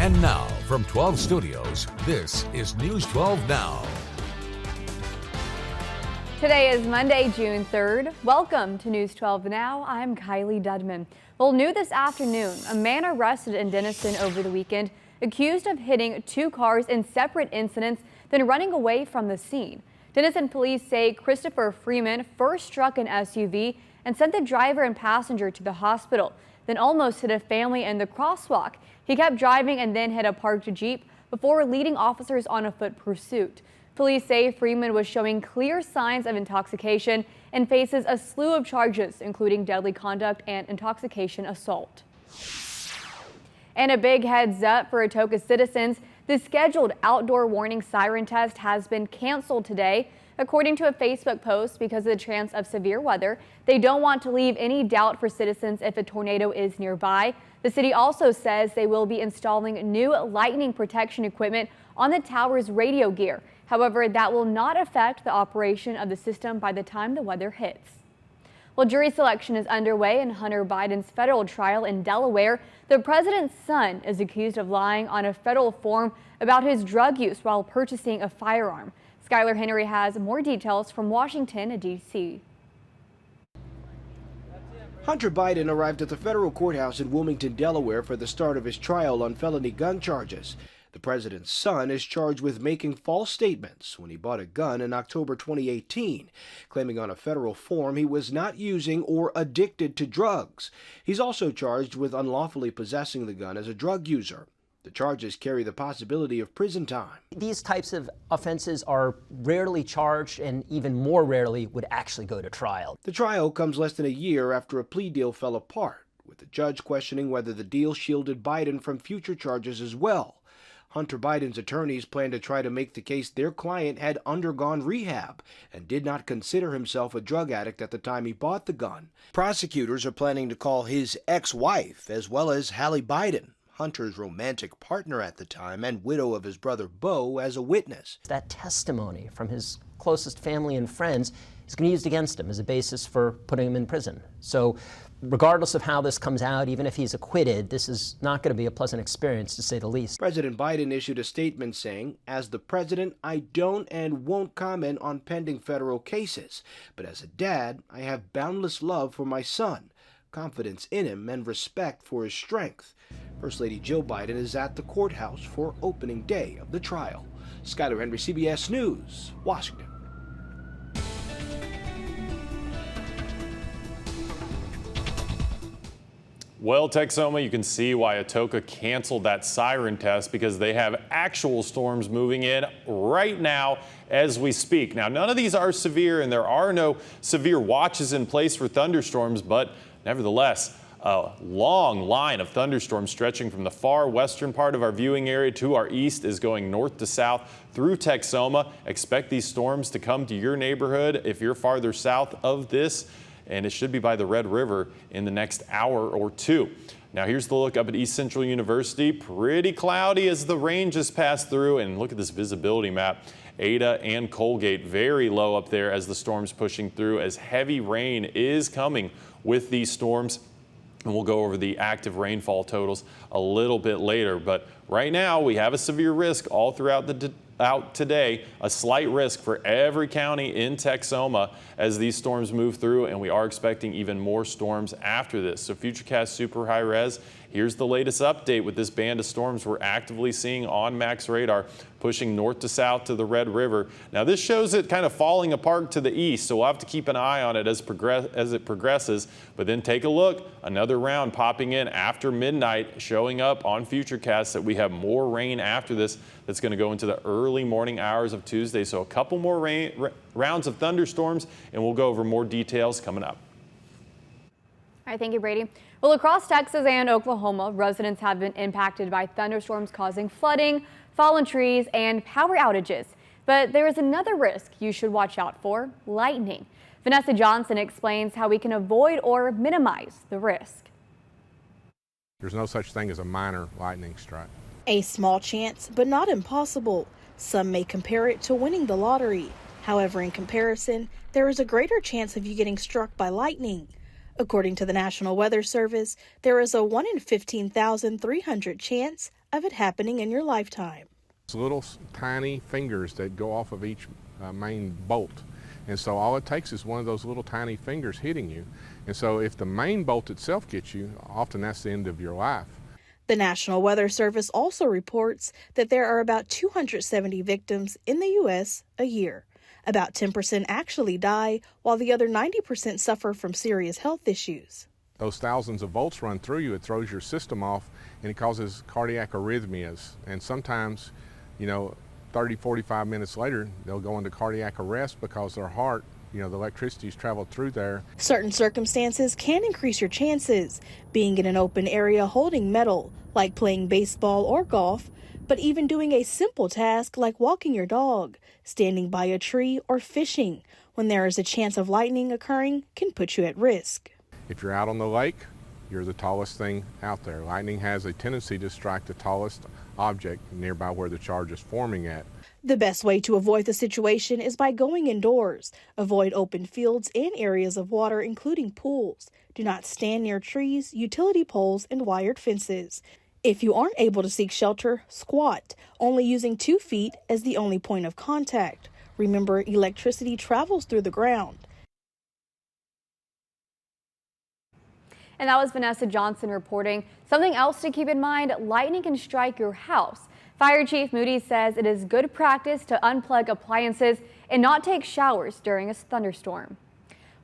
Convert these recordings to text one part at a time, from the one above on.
And now, from 12 Studios, this is News 12 Now. Today is Monday, June 3rd. Welcome to News 12 Now. I'm Kylee Dedmon. Well, new this afternoon, a man arrested in Denison over the weekend accused of hitting two cars in separate incidents, then running away from the scene. Denison police say Christopher Freeman first struck an SUV and sent the driver and passenger to the hospital, then almost hit a family in the crosswalk. He kept driving and then hit a parked Jeep before leading officers on a foot pursuit. Police say Freeman was showing clear signs of intoxication and faces a slew of charges, including deadly conduct and intoxication assault. And a big heads up for Atoka citizens. The scheduled outdoor warning siren test has been canceled today, according to a Facebook post, because of the chance of severe weather. They don't want to leave any doubt for citizens if a tornado is nearby. The city also says they will be installing new lightning protection equipment on the tower's radio gear. However, that will not affect the operation of the system by the time the weather hits. Well, jury selection is underway in Hunter Biden's federal trial in Delaware. The president's son is accused of lying on a federal form about his drug use while purchasing a firearm. Skylar Henry has more details from Washington and D.C. Hunter Biden arrived at the federal courthouse in Wilmington, Delaware for the start of his trial on felony gun charges. The president's son is charged with making false statements when he bought a gun in October 2018, claiming on a federal form he was not using or addicted to drugs. He's also charged with unlawfully possessing the gun as a drug user. The charges carry the possibility of prison time. These types of offenses are rarely charged and even more rarely would actually go to trial. The trial comes less than a year after a plea deal fell apart, with the judge questioning whether the deal shielded Biden from future charges as well. Hunter Biden's attorneys plan to try to make the case their client had undergone rehab and did not consider himself a drug addict at the time he bought the gun. Prosecutors are planning to call his ex-wife as well as Hallie Biden, Hunter's romantic partner at the time and widow of his brother Beau, as a witness. That testimony from his closest family and friends is going to be used against him as a basis for putting him in prison. So regardless of how this comes out, even if he's acquitted, this is not going to be a pleasant experience, to say the least. President Biden issued a statement saying, "As the president, I don't and won't comment on pending federal cases. But as a dad, I have boundless love for my son, confidence in him, and respect for his strength." First Lady Jill Biden is at the courthouse for opening day of the trial. Skylar Henry, CBS News, Washington. Well, Texoma, you can see why Atoka canceled that siren test, because they have actual storms moving in right now as we speak. Now, none of these are severe, and there are no severe watches in place for thunderstorms, but nevertheless, a long line of thunderstorms stretching from the far western part of our viewing area to our east is going north to south through Texoma. Expect these storms to come to your neighborhood if you're farther south of this, and it should be by the Red River in the next hour or two. Now here's the look up at East Central University. Pretty cloudy as the rain just passed through, and look at this visibility map. Ada and Colgate very low up there as the storm's pushing through, as heavy rain is coming with these storms. And we'll go over the active rainfall totals a little bit later. But right now we have a severe risk all throughout today, a slight risk for every county in Texoma as these storms move through, and we are expecting even more storms after this. So Futurecast Super High Res, here's the latest update with this band of storms we're actively seeing on Max Radar, pushing north to south to the Red River. Now this shows it kind of falling apart to the east, so we'll have to keep an eye on it as it progresses. But then take a look, another round popping in after midnight, showing up on Futurecast that we have more rain after this that's going to go into the early morning hours of Tuesday. So a couple more rounds of thunderstorms, and we'll go over more details coming up. All right, thank you, Brady. Well, across Texas and Oklahoma, residents have been impacted by thunderstorms causing flooding, fallen trees, and power outages. But there is another risk you should watch out for: lightning. Vanessa Johnson explains how we can avoid or minimize the risk. There's no such thing as a minor lightning strike. A small chance, but not impossible. Some may compare it to winning the lottery. However, in comparison, there is a greater chance of you getting struck by lightning. According to the National Weather Service, there is a 1 in 15,300 chance of it happening in your lifetime. It's little tiny fingers that go off of each main bolt. And so all it takes is one of those little tiny fingers hitting you. And so if the main bolt itself gets you, often that's the end of your life. The National Weather Service also reports that there are about 270 victims in the U.S. a year. About 10% actually die, while the other 90% suffer from serious health issues. Those thousands of volts run through you, it throws your system off, and it causes cardiac arrhythmias. And sometimes, 30, 45 minutes later, they'll go into cardiac arrest because their heart, the electricity's traveled through there. Certain circumstances can increase your chances. Being in an open area holding metal, like playing baseball or golf, but even doing a simple task like walking your dog, standing by a tree, or fishing, when there is a chance of lightning occurring, can put you at risk. If you're out on the lake, you're the tallest thing out there. Lightning has a tendency to strike the tallest object nearby where the charge is forming at. The best way to avoid the situation is by going indoors. Avoid open fields and areas of water, including pools. Do not stand near trees, utility poles, and wired fences. If you aren't able to seek shelter, squat, only using 2 feet as the only point of contact. Remember, electricity travels through the ground. And that was Vanessa Johnson reporting. Something else to keep in mind, lightning can strike your house. Fire Chief Moody says it is good practice to unplug appliances and not take showers during a thunderstorm.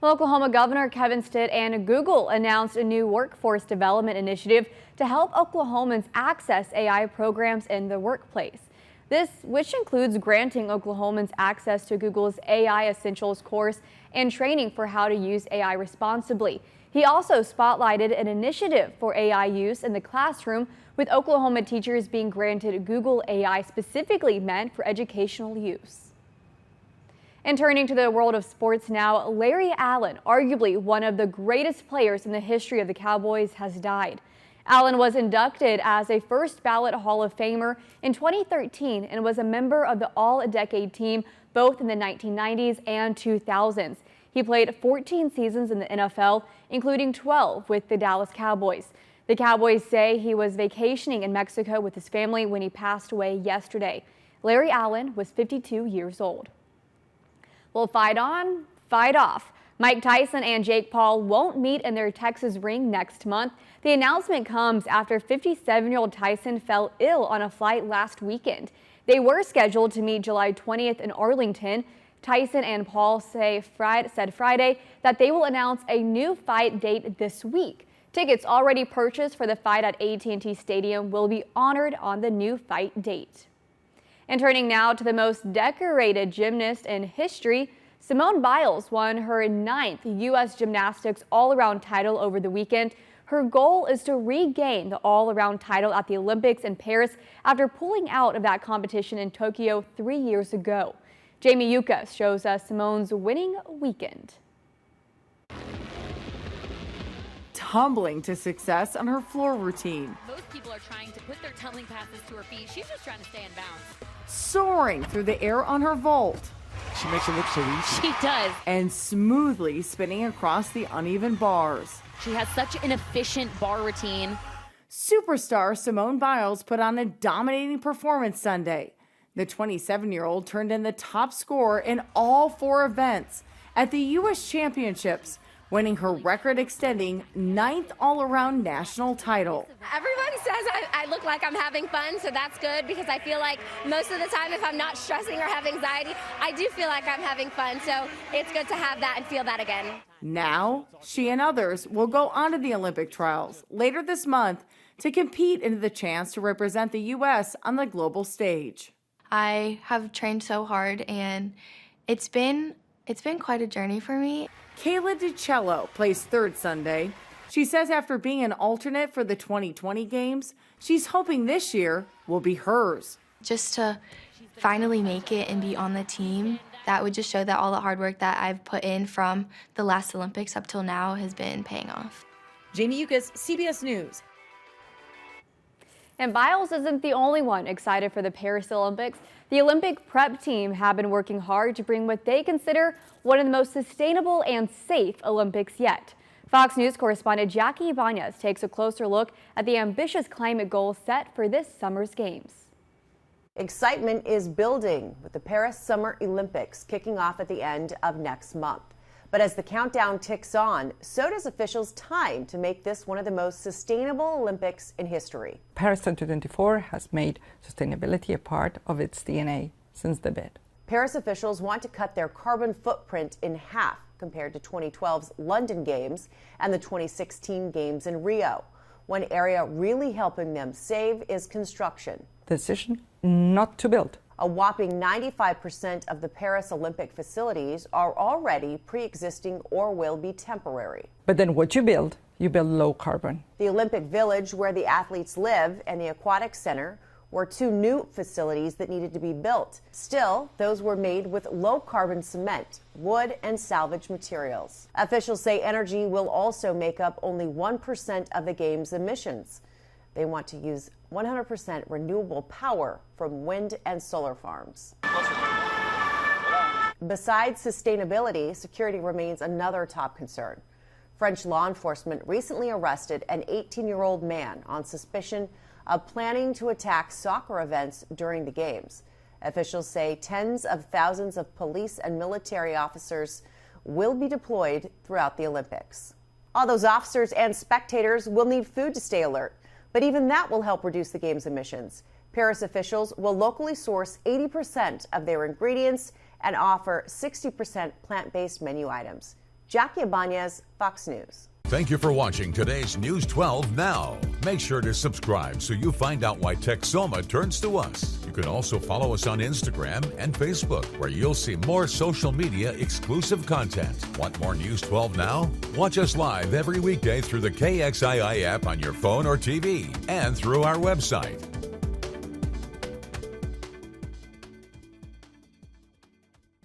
Well, Oklahoma Governor Kevin Stitt and Google announced a new workforce development initiative to help Oklahomans access AI programs in the workplace. This, which includes granting Oklahomans access to Google's AI Essentials course and training for how to use AI responsibly. He also spotlighted an initiative for AI use in the classroom, with Oklahoma teachers being granted Google AI specifically meant for educational use. And turning to the world of sports now, Larry Allen, arguably one of the greatest players in the history of the Cowboys, has died. Allen was inducted as a first ballot Hall of Famer in 2013 and was a member of the All-Decade team both in the 1990s and 2000s. He played 14 seasons in the NFL, including 12 with the Dallas Cowboys. The Cowboys say he was vacationing in Mexico with his family when he passed away yesterday. Larry Allen was 52 years old. Well, fight on, fight off. Mike Tyson and Jake Paul won't meet in their Texas ring next month. The announcement comes after 57-year-old Tyson fell ill on a flight last weekend. They were scheduled to meet July 20th in Arlington. Tyson and Paul said Friday that they will announce a new fight date this week. Tickets already purchased for the fight at AT&T Stadium will be honored on the new fight date. And turning now to the most decorated gymnast in history, Simone Biles won her 9th U.S. Gymnastics all-around title over the weekend. Her goal is to regain the all-around title at the Olympics in Paris after pulling out of that competition in Tokyo 3 years ago. Jamie Yukas shows us Simone's winning weekend. Tumbling to success on her floor routine. Most people are trying to put their tumbling passes to her feet. She's just trying to stay in bounds. Soaring through the air on her vault. She makes it look so easy. She does. And smoothly spinning across the uneven bars. She has such an efficient bar routine. Superstar Simone Biles put on a dominating performance Sunday. The 27-year-old turned in the top score in all 4 events at the U.S. Championships, winning her record-extending 9th all-around national title. Everyone says I look like I'm having fun, so that's good because I feel like most of the time if I'm not stressing or have anxiety, I do feel like I'm having fun, so it's good to have that and feel that again. Now, she and others will go on to the Olympic trials later this month to compete into the chance to represent the U.S. on the global stage. I have trained so hard, and it's been quite a journey for me. Kylee DiCello placed 3rd Sunday. She says after being an alternate for the 2020 games, she's hoping this year will be hers. Just to finally make it and be on the team, that would just show that all the hard work that I've put in from the last Olympics up till now has been paying off. Jamie Yukas, CBS News. And Biles isn't the only one excited for the Paris Olympics. The Olympic prep team have been working hard to bring what they consider one of the most sustainable and safe Olympics yet. Fox News correspondent Jackie Ibanez takes a closer look at the ambitious climate goals set for this summer's games. Excitement is building with the Paris Summer Olympics kicking off at the end of next month. But as the countdown ticks on, so does officials' time to make this one of the most sustainable Olympics in history. Paris 2024 has made sustainability a part of its DNA since the bid. Paris officials want to cut their carbon footprint in half compared to 2012's London Games and the 2016 Games in Rio. One area really helping them save is construction. The decision not to build. A whopping 95% of the Paris Olympic facilities are already pre-existing or will be temporary. But then what you build low carbon. The Olympic Village, where the athletes live, and the Aquatic Center were two new facilities that needed to be built. Still, those were made with low-carbon cement, wood, and salvage materials. Officials say energy will also make up only 1% of the game's emissions. They want to use 100% renewable power from wind and solar farms. Besides sustainability, security remains another top concern. French law enforcement recently arrested an 18-year-old man on suspicion of planning to attack soccer events during the games. Officials say tens of thousands of police and military officers will be deployed throughout the Olympics. All those officers and spectators will need food to stay alert, but even that will help reduce the game's emissions. Paris officials will locally source 80% of their ingredients and offer 60% plant-based menu items. Jackie Ibanez, Fox News. Thank you for watching today's News 12 Now. Make sure to subscribe so you find out why Texoma turns to us. You can also follow us on Instagram and Facebook, where you'll see more social media exclusive content. Want more News 12 Now? Watch us live every weekday through the KXII app on your phone or TV and through our website.